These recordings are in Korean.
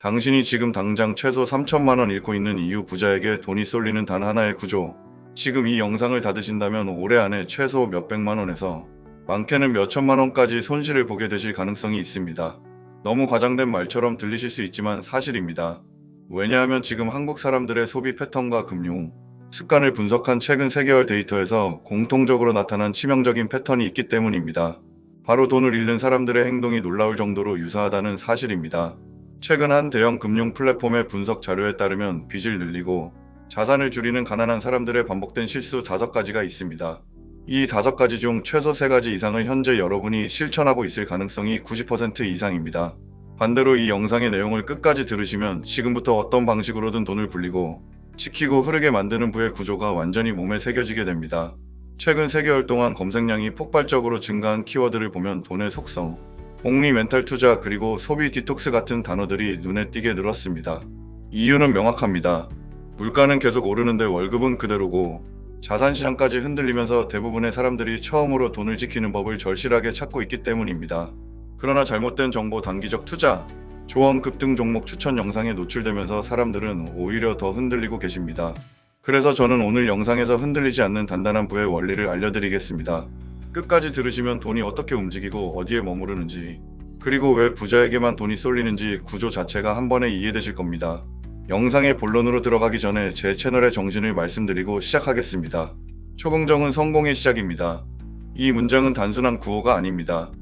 당신이 지금 당장 최소 3천만 원 잃고 있는 이유 부자에게 돈이 쏠리는 단 하나의 구조. 지금 이 영상을 닫으신다면 올해 안에 최소 몇백만 원에서 많게는 몇천만 원까지 손실을 보게 되실 가능성이 있습니다. 너무 과장된 말처럼 들리실 수 있지만 사실입니다. 왜냐하면 지금 한국 사람들의 소비 패턴과 금융 습관을 분석한 최근 3개월 데이터에서 공통적으로 나타난 치명적인 패턴이 있기 때문입니다. 바로 돈을 잃는 사람들의 행동이 놀라울 정도로 유사하다는 사실입니다. 최근 한 대형 금융 플랫폼의 분석 자료에 따르면 빚을 늘리고 자산을 줄이는 가난한 사람들의 반복된 실수 5가지가 있습니다. 이 5가지 중 최소 3가지 이상을 현재 여러분이 실천하고 있을 가능성이 90% 이상입니다. 반대로 이 영상의 내용을 끝까지 들으시면 지금부터 어떤 방식으로든 돈을 불리고 지키고 흐르게 만드는 부의 구조가 완전히 몸에 새겨지게 됩니다. 최근 3개월 동안 검색량이 폭발적으로 증가한 키워드를 보면 돈의 속성, 복리 멘탈 투자 그리고 소비 디톡스 같은 단어들이 눈에 띄게 늘었습니다. 이유는 명확합니다. 물가는 계속 오르는데 월급은 그대로고 자산시장까지 흔들리면서 대부분의 사람들이 처음으로 돈을 지키는 법을 절실하게 찾고 있기 때문입니다. 그러나 잘못된 정보, 단기적 투자, 조언 급등 종목 추천 영상에 노출되면서 사람들은 오히려 더 흔들리고 계십니다. 그래서 저는 오늘 영상에서 흔들리지 않는 단단한 부의 원리를 알려드리겠습니다. 끝까지 들으시면 돈이 어떻게 움직이고 어디에 머무르는지, 그리고 왜 부자에게만 돈이 쏠리는지 구조 자체가 한 번에 이해되실 겁니다. 영상의 본론으로 들어가기 전에 제 채널의 정신을 말씀드리고 시작하겠습니다. 초긍정은 성공의 시작입니다. 이 문장은 단순한 구호가 아닙니다.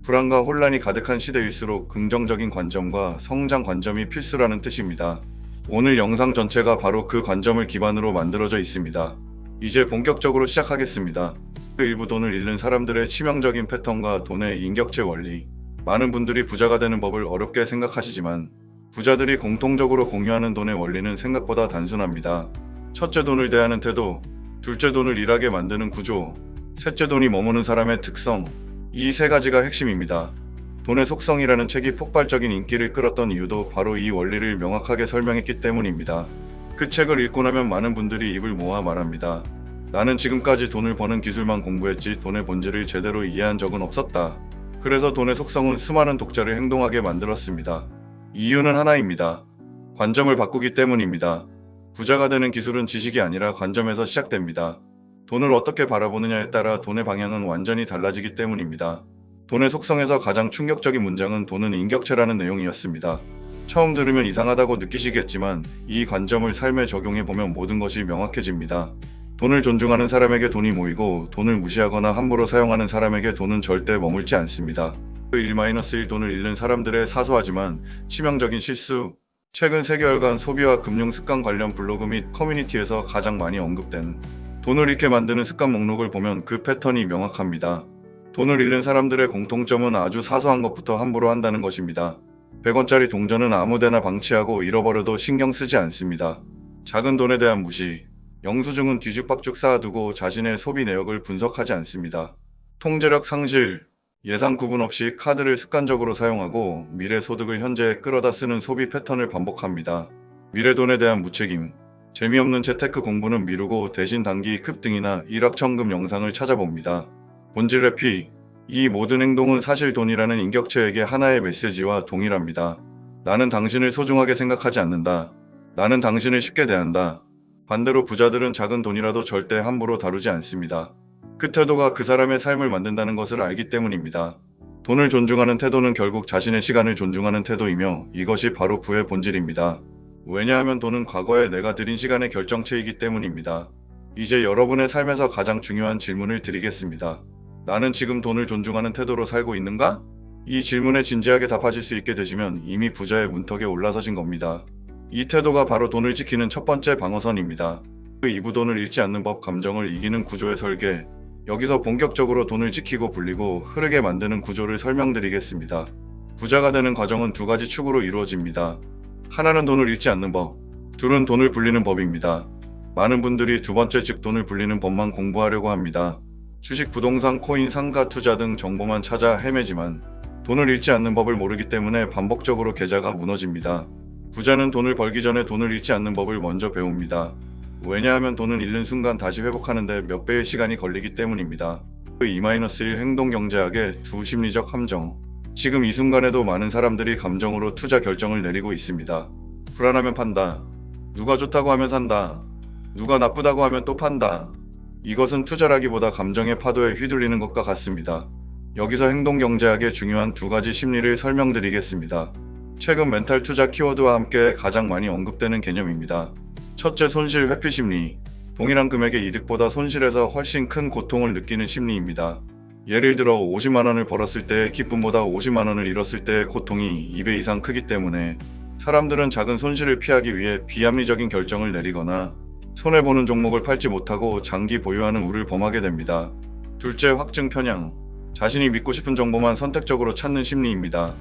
불안과 혼란이 가득한 시대일수록 긍정적인 관점과 성장 관점이 필수라는 뜻입니다. 오늘 영상 전체가 바로 그 관점을 기반으로 만들어져 있습니다. 이제 본격적으로 시작하겠습니다. 일부 돈을 잃는 사람들의 치명적인 패턴과 돈의 인격체 원리. 많은 분들이 부자가 되는 법을 어렵게 생각하시지만 부자들이 공통적으로 공유하는 돈의 원리는 생각보다 단순합니다. 첫째, 돈을 대하는 태도. 둘째, 돈을 일하게 만드는 구조. 셋째, 돈이 머무는 사람의 특성. 이 3가지가 핵심입니다. 돈의 속성이라는 책이 폭발적인 인기를 끌었던 이유도 바로 이 원리를 명확하게 설명했기 때문입니다. 그 책을 읽고 나면 많은 분들이 입을 모아 말합니다. 나는 지금까지 돈을 버는 기술만 공부했지 돈의 본질을 제대로 이해한 적은 없었다. 그래서 돈의 속성은 수많은 독자를 행동하게 만들었습니다. 이유는 하나입니다. 관점을 바꾸기 때문입니다. 부자가 되는 기술은 지식이 아니라 관점에서 시작됩니다. 돈을 어떻게 바라보느냐에 따라 돈의 방향은 완전히 달라지기 때문입니다. 돈의 속성에서 가장 충격적인 문장은 돈은 인격체라는 내용이었습니다. 처음 들으면 이상하다고 느끼시겠지만 이 관점을 삶에 적용해보면 모든 것이 명확해집니다. 돈을 존중하는 사람에게 돈이 모이고 돈을 무시하거나 함부로 사용하는 사람에게 돈은 절대 머물지 않습니다. 1-1 돈을 잃는 사람들의 사소하지만 치명적인 실수. 최근 3개월간 소비와 금융 습관 관련 블로그 및 커뮤니티에서 가장 많이 언급된 돈을 잃게 만드는 습관 목록을 보면 그 패턴이 명확합니다. 돈을 잃는 사람들의 공통점은 아주 사소한 것부터 함부로 한다는 것입니다. 100원짜리 동전은 아무데나 방치하고 잃어버려도 신경 쓰지 않습니다. 작은 돈에 대한 무시. 영수증은 뒤죽박죽 쌓아두고 자신의 소비 내역을 분석하지 않습니다. 통제력 상실. 예상 구분 없이 카드를 습관적으로 사용하고 미래 소득을 현재에 끌어다 쓰는 소비 패턴을 반복합니다. 미래 돈에 대한 무책임. 재미없는 재테크 공부는 미루고 대신 단기 급등이나 일확천금 영상을 찾아봅니다. 본질 회피. 이 모든 행동은 사실 돈이라는 인격체에게 하나의 메시지와 동일합니다. 나는 당신을 소중하게 생각하지 않는다. 나는 당신을 쉽게 대한다. 반대로 부자들은 작은 돈이라도 절대 함부로 다루지 않습니다. 그 태도가 그 사람의 삶을 만든다는 것을 알기 때문입니다. 돈을 존중하는 태도는 결국 자신의 시간을 존중하는 태도이며 이것이 바로 부의 본질입니다. 왜냐하면 돈은 과거에 내가 들인 시간의 결정체이기 때문입니다. 이제 여러분의 삶에서 가장 중요한 질문을 드리겠습니다. 나는 지금 돈을 존중하는 태도로 살고 있는가? 이 질문에 진지하게 답하실 수 있게 되시면 이미 부자의 문턱에 올라서신 겁니다. 이 태도가 바로 돈을 지키는 첫 번째 방어선입니다. 그 이부 돈을 잃지 않는 법, 감정을 이기는 구조의 설계. 여기서 본격적으로 돈을 지키고 불리고 흐르게 만드는 구조를 설명드리겠습니다. 부자가 되는 과정은 2가지 축으로 이루어집니다. 하나는 돈을 잃지 않는 법, 둘은 돈을 불리는 법입니다. 많은 분들이 두 번째 즉 돈을 불리는 법만 공부하려고 합니다. 주식, 부동산, 코인, 상가, 투자 등 정보만 찾아 헤매지만 돈을 잃지 않는 법을 모르기 때문에 반복적으로 계좌가 무너집니다. 부자는 돈을 벌기 전에 돈을 잃지 않는 법을 먼저 배웁니다. 왜냐하면 돈은 잃는 순간 다시 회복하는데 몇 배의 시간이 걸리기 때문입니다. 2-1 행동경제학의 두 심리적 함정. 지금 이 순간에도 많은 사람들이 감정으로 투자 결정을 내리고 있습니다. 불안하면 판다. 누가 좋다고 하면 산다. 누가 나쁘다고 하면 또 판다. 이것은 투자라기보다 감정의 파도에 휘둘리는 것과 같습니다. 여기서 행동경제학의 중요한 두 가지 심리를 설명드리겠습니다. 최근 멘탈 투자 키워드와 함께 가장 많이 언급되는 개념입니다. 첫째, 손실 회피 심리. 동일한 금액의 이득보다 손실에서 훨씬 큰 고통을 느끼는 심리입니다. 예를 들어 50만 원을 벌었을 때의 기쁨보다 50만 원을 잃었을 때의 고통이 2배 이상 크기 때문에 사람들은 작은 손실을 피하기 위해 비합리적인 결정을 내리거나 손해보는 종목을 팔지 못하고 장기 보유하는 우를 범하게 됩니다. 둘째, 확증 편향. 자신이 믿고 싶은 정보만 선택적으로 찾는 심리입니다.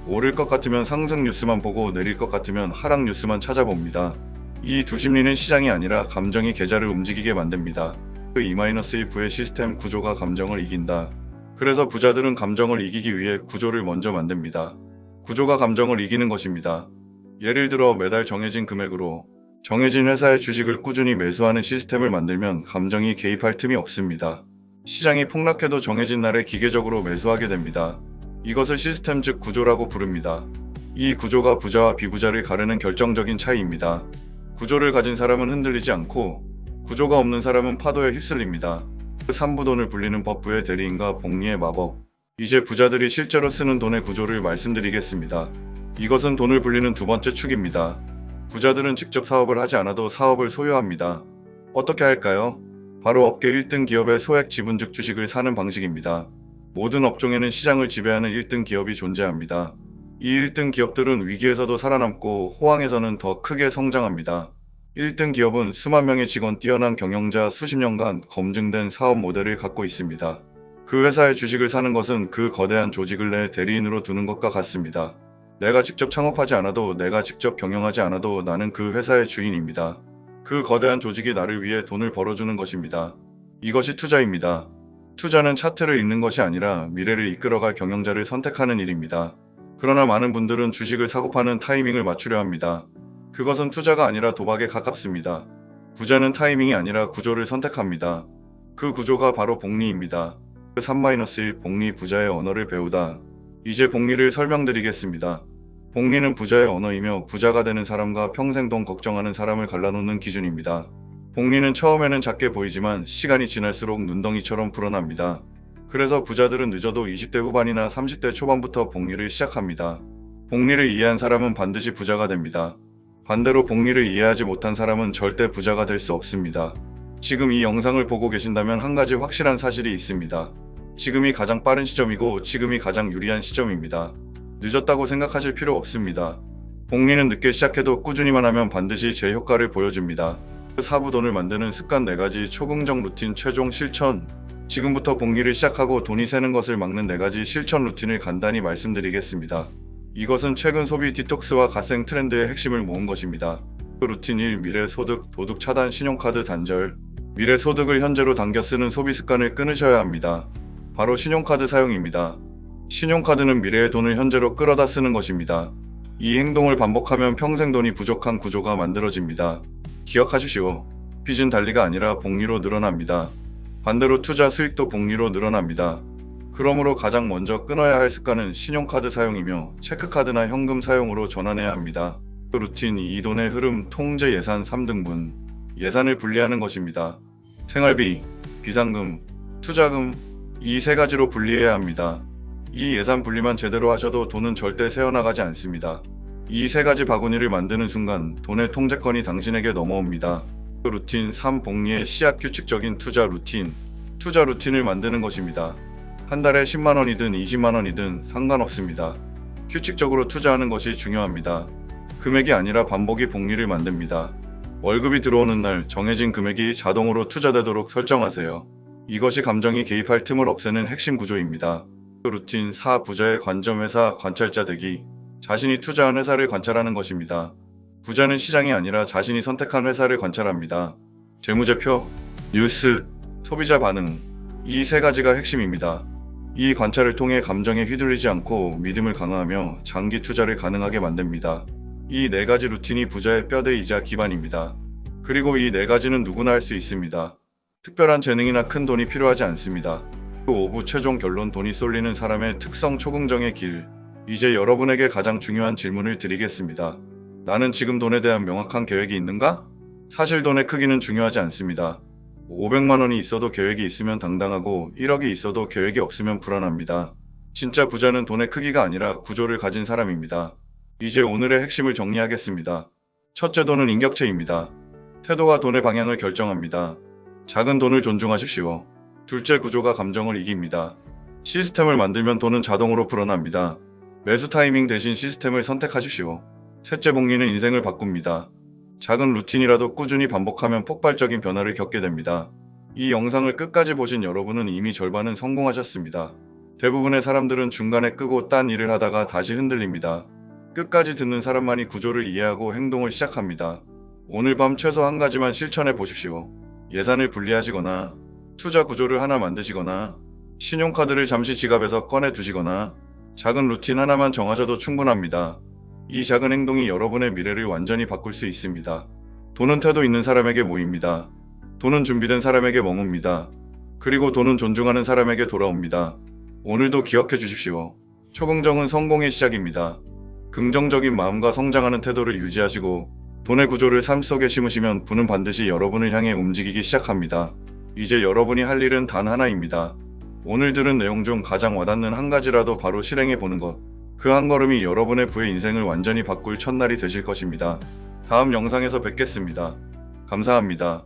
오를 것 같으면 상승 뉴스만 보고 내릴 것 같으면 하락 뉴스만 찾아봅니다. 이 두 심리는 시장이 아니라 감정이 계좌를 움직이게 만듭니다. 그 E-F의 시스템 구조가 감정을 이긴다. 그래서 부자들은 감정을 이기기 위해 구조를 먼저 만듭니다. 구조가 감정을 이기는 것입니다. 예를 들어 매달 정해진 금액으로 정해진 회사의 주식을 꾸준히 매수하는 시스템을 만들면 감정이 개입할 틈이 없습니다. 시장이 폭락해도 정해진 날에 기계적으로 매수하게 됩니다. 이것을 시스템 즉 구조라고 부릅니다. 이 구조가 부자와 비부자를 가르는 결정적인 차이입니다. 구조를 가진 사람은 흔들리지 않고 구조가 없는 사람은 파도에 휩쓸립니다. 3부 돈을 불리는 법부의 대리인과 복리의 마법. 이제 부자들이 실제로 쓰는 돈의 구조를 말씀드리겠습니다. 이것은 돈을 불리는 두 번째 축입니다. 부자들은 직접 사업을 하지 않아도 사업을 소유합니다. 어떻게 할까요? 바로 업계 1등 기업의 소액 지분 즉 주식을 사는 방식입니다. 모든 업종에는 시장을 지배하는 1등 기업이 존재합니다. 이 1등 기업들은 위기에서도 살아남고 호황에서는 더 크게 성장합니다. 1등 기업은 수만 명의 직원, 뛰어난 경영자, 수십 년간 검증된 사업 모델을 갖고 있습니다. 그 회사의 주식을 사는 것은 그 거대한 조직을 내 대리인으로 두는 것과 같습니다. 내가 직접 창업하지 않아도, 내가 직접 경영하지 않아도 나는 그 회사의 주인입니다. 그 거대한 조직이 나를 위해 돈을 벌어주는 것입니다. 이것이 투자입니다. 투자는 차트를 읽는 것이 아니라 미래를 이끌어갈 경영자를 선택하는 일입니다. 그러나 많은 분들은 주식을 사고 파는 타이밍을 맞추려 합니다. 그것은 투자가 아니라 도박에 가깝습니다. 부자는 타이밍이 아니라 구조를 선택합니다. 그 구조가 바로 복리입니다. 3-1 복리 부자의 언어를 배우다. 이제 복리를 설명드리겠습니다. 복리는 부자의 언어이며 부자가 되는 사람과 평생 돈 걱정하는 사람을 갈라놓는 기준입니다. 복리는 처음에는 작게 보이지만 시간이 지날수록 눈덩이처럼 불어납니다. 그래서 부자들은 늦어도 20대 후반이나 30대 초반부터 복리를 시작합니다. 복리를 이해한 사람은 반드시 부자가 됩니다. 반대로 복리를 이해하지 못한 사람은 절대 부자가 될 수 없습니다. 지금 이 영상을 보고 계신다면 한 가지 확실한 사실이 있습니다. 지금이 가장 빠른 시점이고 지금이 가장 유리한 시점입니다. 늦었다고 생각하실 필요 없습니다. 복리는 늦게 시작해도 꾸준히만 하면 반드시 제 효과를 보여줍니다. 사부 돈을 만드는 습관 4가지 초긍정 루틴 최종 실천. 지금부터 복리를 시작하고 돈이 새는 것을 막는 4가지 실천 루틴을 간단히 말씀드리겠습니다. 이것은 최근 소비 디톡스와 갓생 트렌드의 핵심을 모은 것입니다. 루틴 1. 미래 소득, 도둑 차단, 신용카드 단절. 미래 소득을 현재로 당겨 쓰는 소비 습관을 끊으셔야 합니다. 바로 신용카드 사용입니다. 신용카드는 미래의 돈을 현재로 끌어다 쓰는 것입니다. 이 행동을 반복하면 평생 돈이 부족한 구조가 만들어집니다. 기억하십시오. 빚은 달리가 아니라 복리로 늘어납니다. 반대로 투자 수익도 복리로 늘어납니다. 그러므로 가장 먼저 끊어야 할 습관은 신용카드 사용이며 체크카드나 현금 사용으로 전환해야 합니다. 루틴 2. 돈의 흐름, 통제, 예산 3등분. 예산을 분리하는 것입니다. 생활비, 비상금, 투자금 이 3가지로 분리해야 합니다. 이 예산 분리만 제대로 하셔도 돈은 절대 새어나가지 않습니다. 이 3가지 바구니를 만드는 순간 돈의 통제권이 당신에게 넘어옵니다. 루틴 3. 복리의 씨앗, 규칙적인 투자 루틴. 투자 루틴을 만드는 것입니다. 한 달에 10만원이든 20만원이든 상관없습니다. 규칙적으로 투자하는 것이 중요합니다. 금액이 아니라 반복이 복리를 만듭니다. 월급이 들어오는 날 정해진 금액이 자동으로 투자되도록 설정하세요. 이것이 감정이 개입할 틈을 없애는 핵심 구조입니다. 루틴 4. 부자의 관점, 회사 관찰자 되기. 자신이 투자한 회사를 관찰하는 것입니다. 부자는 시장이 아니라 자신이 선택한 회사를 관찰합니다. 재무제표, 뉴스, 소비자 반응. 이 3가지가 핵심입니다. 이 관찰을 통해 감정에 휘둘리지 않고 믿음을 강화하며 장기 투자를 가능하게 만듭니다. 이 4가지 루틴이 부자의 뼈대이자 기반입니다. 그리고 이 4가지는 누구나 할 수 있습니다. 특별한 재능이나 큰 돈이 필요하지 않습니다. 5부 최종 결론 돈이 쏠리는 사람의 특성 초긍정의 길. 이제 여러분에게 가장 중요한 질문을 드리겠습니다. 나는 지금 돈에 대한 명확한 계획이 있는가? 사실 돈의 크기는 중요하지 않습니다. 500만 원이 있어도 계획이 있으면 당당하고 1억이 있어도 계획이 없으면 불안합니다. 진짜 부자는 돈의 크기가 아니라 구조를 가진 사람입니다. 이제 오늘의 핵심을 정리하겠습니다. 첫째, 돈은 인격체입니다. 태도가 돈의 방향을 결정합니다. 작은 돈을 존중하십시오. 둘째, 구조가 감정을 이깁니다. 시스템을 만들면 돈은 자동으로 불어납니다. 매수 타이밍 대신 시스템을 선택하십시오. 셋째, 복리는 인생을 바꿉니다. 작은 루틴이라도 꾸준히 반복하면 폭발적인 변화를 겪게 됩니다. 이 영상을 끝까지 보신 여러분은 이미 절반은 성공하셨습니다. 대부분의 사람들은 중간에 끄고 딴 일을 하다가 다시 흔들립니다. 끝까지 듣는 사람만이 구조를 이해하고 행동을 시작합니다. 오늘 밤 최소 한 가지만 실천해 보십시오. 예산을 분리하시거나 투자 구조를 하나 만드시거나 신용카드를 잠시 지갑에서 꺼내 두시거나 작은 루틴 하나만 정하셔도 충분합니다. 이 작은 행동이 여러분의 미래를 완전히 바꿀 수 있습니다. 돈은 태도 있는 사람에게 모입니다. 돈은 준비된 사람에게 머뭅니다. 그리고 돈은 존중하는 사람에게 돌아옵니다. 오늘도 기억해 주십시오. 초긍정은 성공의 시작입니다. 긍정적인 마음과 성장하는 태도를 유지하시고 돈의 구조를 삶 속에 심으시면 부는 반드시 여러분을 향해 움직이기 시작합니다. 이제 여러분이 할 일은 단 하나입니다. 오늘 들은 내용 중 가장 와닿는 한 가지라도 바로 실행해 보는 것. 그 한 걸음이 여러분의 부의 인생을 완전히 바꿀 첫날이 되실 것입니다. 다음 영상에서 뵙겠습니다. 감사합니다.